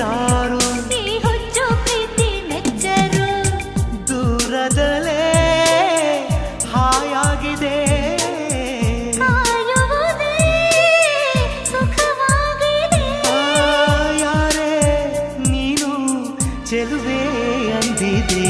ಯಾರು ನೀ ಹುಚ್ಚು ಪ್ರೀತಿ ಮೆಚ್ಚರು ದೂರದಲ್ಲೇ ಹಾಯಾಗಿದೆ ಕಾಯುವುದೇ ಸುಖವಾಗಿದೆ ಯಾರೇ ನೀನು ಚೆಲುವೆ ಅಂದಿದೆ